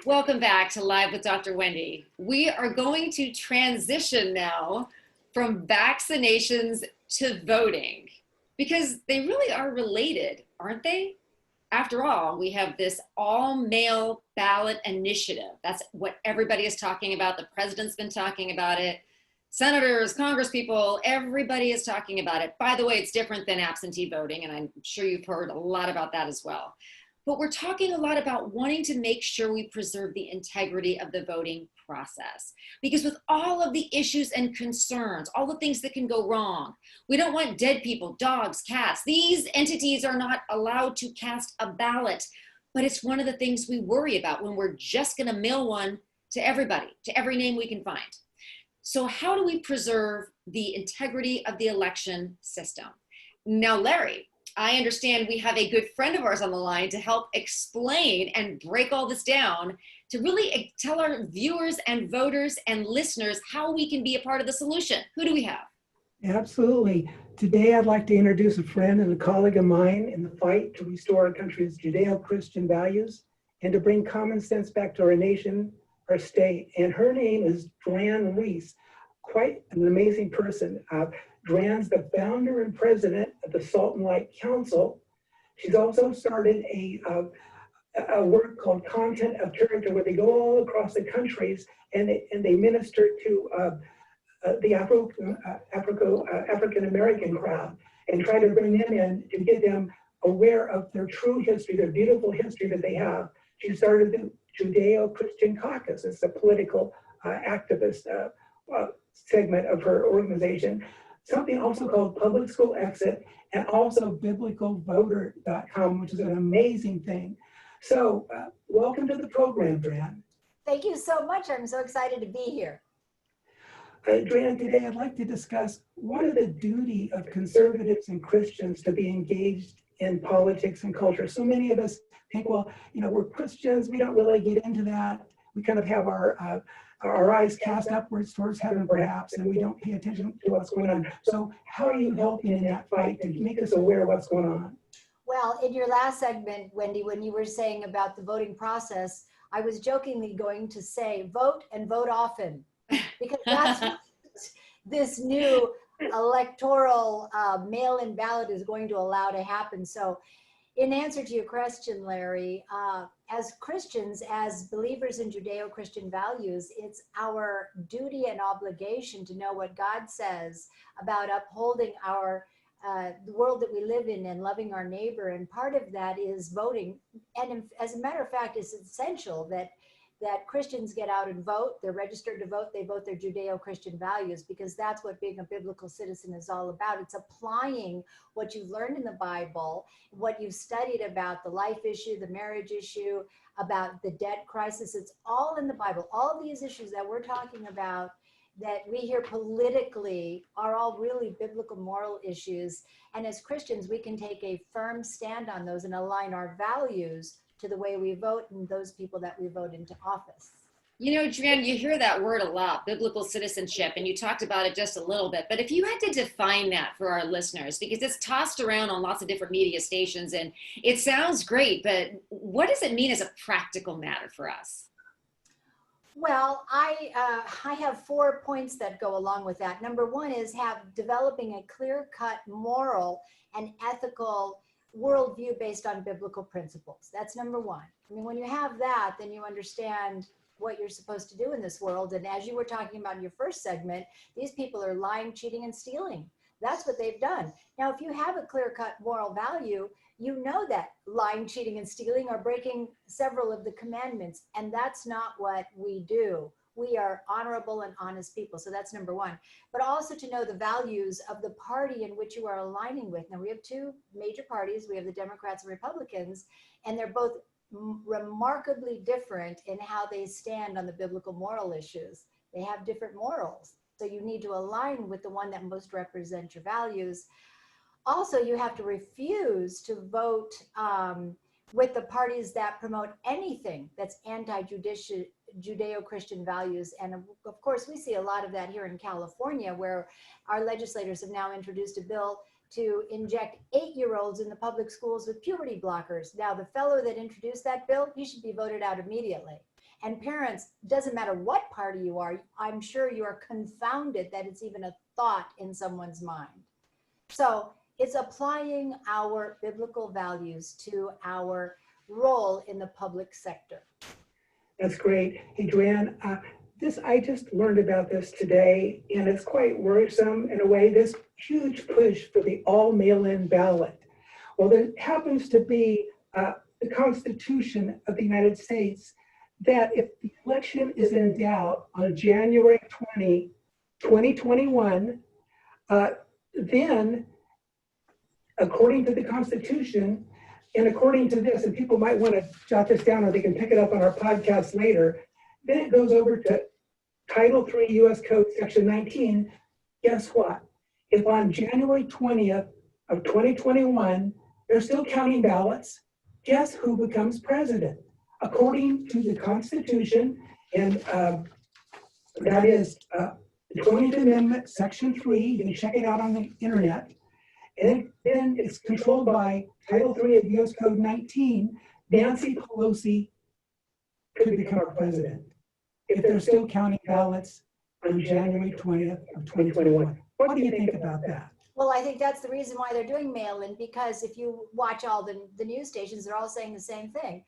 Welcome back to Live with Dr. Wendy. We are going to transition now from vaccinations to voting because they really are related, aren't they? After all, we have this all-mail ballot initiative. That's what everybody is talking about. The president's been talking about it. Senators, congresspeople, everybody is talking about it. By the way, it's different than absentee voting, and I'm sure you've heard a lot about that as well. But we're talking a lot about wanting to make sure we preserve the integrity of the voting process. Because with all of the issues and concerns, all the things that can go wrong, we don't want dead people, dogs, cats. These entities are not allowed to cast a ballot. But it's one of the things we worry about when we're just going to mail one to everybody, to every name we can find. So how do we preserve the integrity of the election system? Now, Larry, I understand we have a good friend of ours on the line to help explain and break all this down to really tell our viewers and voters and listeners how we can be a part of the solution. Who do we have? Absolutely. Today, I'd like to introduce a friend and a colleague of mine in the fight to restore our country's Judeo-Christian values and to bring common sense back to our nation, our state. And her name is Dran Reese, quite an amazing person. Dran's the founder and president of the Salt and Light Council. She's also started a work called Content of Character, where they go all across the countries and they minister to the African American crowd and try to bring them in to get them aware of their true history, their beautiful history that they have. She started the Judeo-Christian Caucus. It's a political activist segment of her organization. Something also called Public School Exit, and also biblicalvoter.com, which is an amazing thing. So welcome to the program, Dran. Thank you so much. I'm so excited to be here. Dran, today I'd like to discuss what are the duty of conservatives and Christians to be engaged in politics and culture. So many of us think, well, we're Christians, we don't really get into that. We kind of have our eyes cast upwards towards heaven, perhaps, and we don't pay attention to what's going on. So how are you helping in that fight to make us aware of what's going on? Well, in your last segment, Wendy, when you were saying about the voting process, I was jokingly going to say, vote and vote often, because that's what this new electoral mail-in ballot is going to allow to happen. So in answer to your question, Larry, as Christians, as believers in Judeo-Christian values, it's our duty and obligation to know what God says about upholding the world that we live in and loving our neighbor. And part of that is voting. And as a matter of fact, it's essential that Christians get out and vote. They're registered to vote. They vote their Judeo-Christian values, because that's what being a biblical citizen is all about. It's applying what you've learned in the Bible, what you've studied about the life issue, the marriage issue, about the debt crisis. It's all in the Bible. All these issues that we're talking about that we hear politically are all really biblical moral issues. And as Christians, we can take a firm stand on those and align our values to the way we vote and those people that we vote into office. Dran, you hear that word a lot, biblical citizenship, and you talked about it just a little bit. But if you had to define that for our listeners, because it's tossed around on lots of different media stations and it sounds great, but what does it mean as a practical matter for us? Well, I have 4 points that go along with that. Number one is developing a clear-cut moral and ethical worldview based on biblical principles. That's number one. I mean, when you have that, then you understand what you're supposed to do in this world. And as you were talking about in your first segment, these people are lying, cheating, and stealing. That's what they've done. Now, if you have a clear-cut moral value, you know that lying, cheating, and stealing are breaking several of the commandments, and that's not what we do. We are honorable and honest people. So that's number one. But also to know the values of the party in which you are aligning with. Now, we have two major parties. We have the Democrats and Republicans, and they're both remarkably different in how they stand on the biblical moral issues. They have different morals. So you need to align with the one that most represents your values. Also, you have to refuse to vote with the parties that promote anything that's Judeo-Christian values. And of course, we see a lot of that here in California, where our legislators have now introduced a bill to inject 8-year-olds in the public schools with puberty blockers. Now, the fellow that introduced that bill, he should be voted out immediately. And parents, doesn't matter what party you are, I'm sure you are confounded that it's even a thought in someone's mind. So it's applying our biblical values to our role in the public sector. That's great. Hey, Dran, I just learned about this today, and it's quite worrisome in a way, this huge push for the all mail-in ballot. Well, there happens to be the Constitution of the United States that if the election is in doubt on January 20, 2021, then according to the Constitution, and according to this, and people might want to jot this down or they can pick it up on our podcast later, then it goes over to Title III U.S. Code Section 19. Guess what? If on January 20th of 2021, they're still counting ballots, guess who becomes president? According to the Constitution, and that is the 20th Amendment, Section 3, you can check it out on the internet. And then it's controlled by Title III of U.S. Code 19. Nancy Pelosi could become our president if they're still counting ballots on January 20th of 2021. What do you think about that? Well, I think that's the reason why they're doing mail-in, because if you watch all the news stations, they're all saying the same thing.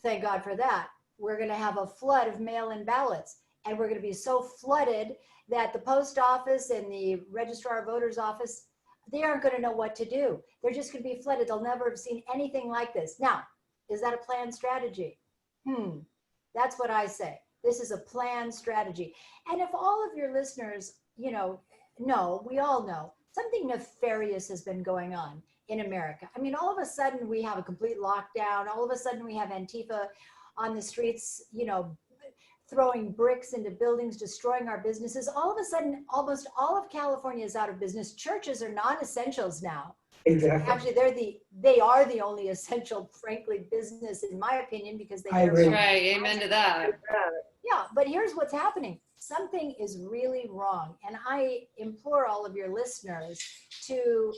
Thank God for that. We're going to have a flood of mail-in ballots, and we're going to be so flooded that the post office and the registrar of voters office, they aren't going to know what to do. They're just going to be flooded. They'll never have seen anything like this. Now, is that a planned strategy? That's what I say. This is a planned strategy. And if all of your listeners, we all know something nefarious has been going on in America. I mean, all of a sudden we have a complete lockdown. All of a sudden we have Antifa on the streets, throwing bricks into buildings, destroying our businesses. All of a sudden, almost all of California is out of business. Churches are non-essentials now. Exactly. Actually, they are the only essential, frankly, business, in my opinion, because they. I agree. Right. Amen to that. Yeah, but here's what's happening. Something is really wrong. And I implore all of your listeners to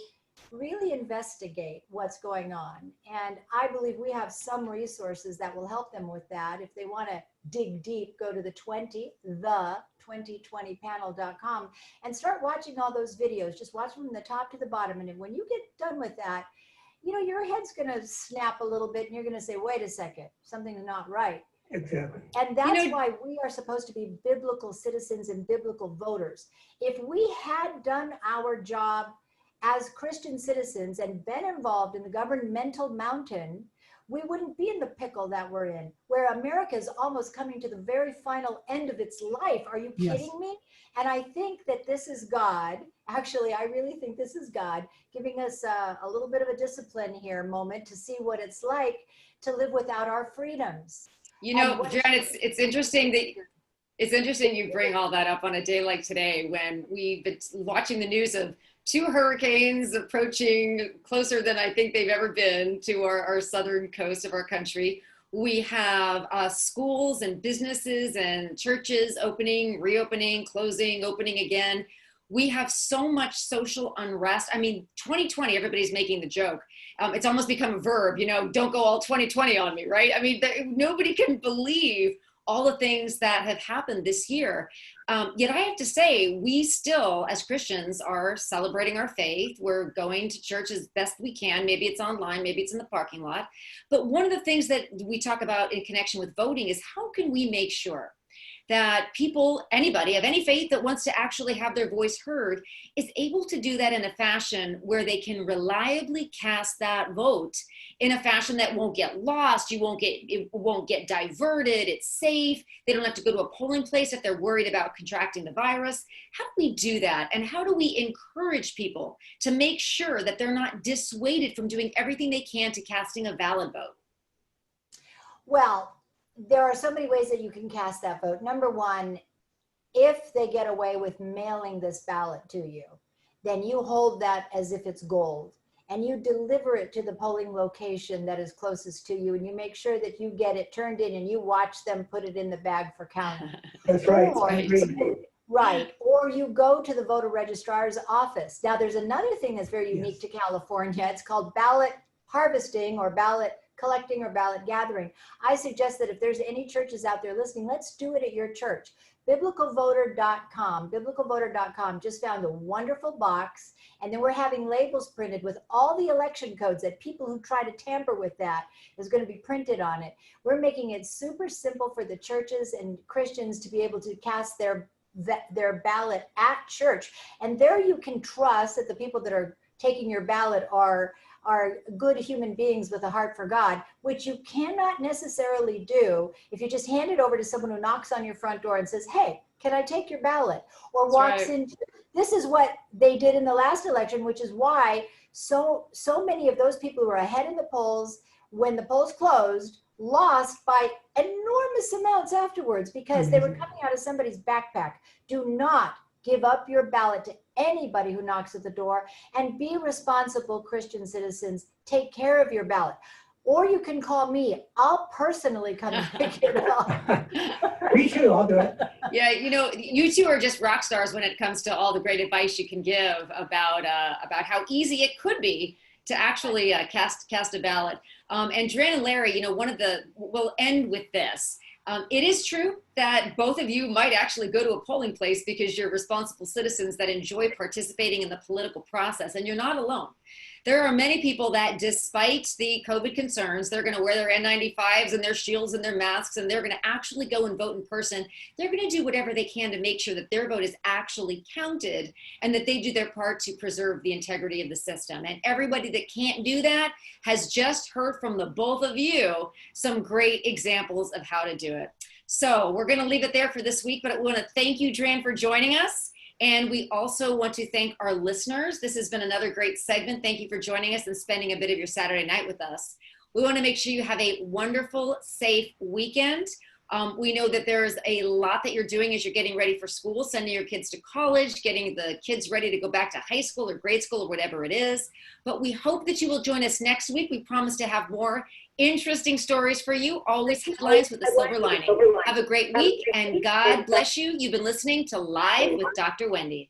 really investigate what's going on. And I believe we have some resources that will help them with that. If they want to dig deep, go to the 2020panel.com and start watching all those videos. Just watch them from the top to the bottom. And when you get done with that, your head's going to snap a little bit and you're going to say, wait a second, something's not right. Exactly. And that's why we are supposed to be biblical citizens and biblical voters. If we had done our job as Christian citizens and been involved in the governmental mountain, we wouldn't be in the pickle that we're in, where America is almost coming to the very final end of its life. Are you kidding me? And I think that this is God. Actually, I really think this is God giving us a little bit of a discipline here moment to see what it's like to live without our freedoms. Dran, it's interesting you bring all that up on a day like today when we've been watching the news of 2 hurricanes approaching closer than I think they've ever been to our southern coast of our country. We have schools and businesses and churches opening, reopening, closing, opening again. We have so much social unrest. I mean, 2020, everybody's making the joke. It's almost become a verb, don't go all 2020 on me, right? I mean, nobody can believe all the things that have happened this year. Yet I have to say, we still, as Christians, are celebrating our faith. We're going to church as best we can. Maybe it's online, maybe it's in the parking lot. But one of the things that we talk about in connection with voting is how can we make sure that people, anybody of any faith that wants to actually have their voice heard, is able to do that in a fashion where they can reliably cast that vote in a fashion that won't get lost, it won't get diverted, it's safe, they don't have to go to a polling place if they're worried about contracting the virus. How do we do that? And how do we encourage people to make sure that they're not dissuaded from doing everything they can to casting a valid vote? Well, there are so many ways that you can cast that vote. Number one, if they get away with mailing this ballot to you, then you hold that as if it's gold and you deliver it to the polling location that is closest to you, and you make sure that you get it turned in and you watch them put it in the bag for counting. That's right. Right. Or you go to the voter registrar's office. Now, there's another thing that's very unique to California. It's called ballot harvesting or ballot collecting or ballot gathering. I suggest that if there's any churches out there listening, let's do it at your church. Biblicalvoter.com just found a wonderful box, and then we're having labels printed with all the election codes that people who try to tamper with that is going to be printed on it. We're making it super simple for the churches and Christians to be able to cast their ballot at church, and there you can trust that the people that are taking your ballot are good human beings with a heart for God, which you cannot necessarily do if you just hand it over to someone who knocks on your front door and says, hey, can I take your ballot? Or That's walks right. into, this is what they did in the last election, which is why so many of those people who were ahead in the polls, when the polls closed, lost by enormous amounts afterwards because they were coming out of somebody's backpack. Do not give up your ballot to anybody who knocks at the door, and be responsible Christian citizens. Take care of your ballot. Or you can call me. I'll personally come and pick it up. Me too, I'll do it. Yeah, you know, you two are just rock stars when it comes to all the great advice you can give about how easy it could be to actually cast a ballot. And Dran and Larry, you know, we'll end with this. It is true that both of you might actually go to a polling place because you're responsible citizens that enjoy participating in the political process, and you're not alone. There are many people that, despite the COVID concerns, they're going to wear their N95s and their shields and their masks, and they're going to actually go and vote in person. They're going to do whatever they can to make sure that their vote is actually counted and that they do their part to preserve the integrity of the system. And everybody that can't do that has just heard from the both of you some great examples of how to do it. So we're going to leave it there for this week, but I want to thank you, Dran, for joining us. And we also want to thank our listeners. This has been another great segment. Thank you for joining us and spending a bit of your Saturday night with us. We want to make sure you have a wonderful, safe weekend. We know that there's a lot that you're doing as you're getting ready for school, sending your kids to college, getting the kids ready to go back to high school or grade school or whatever it is. But we hope that you will join us next week. We promise to have more interesting stories for you, always headlines with a silver lining. Have a great week, and God bless you. You've been listening to Live with Dr. Wendy.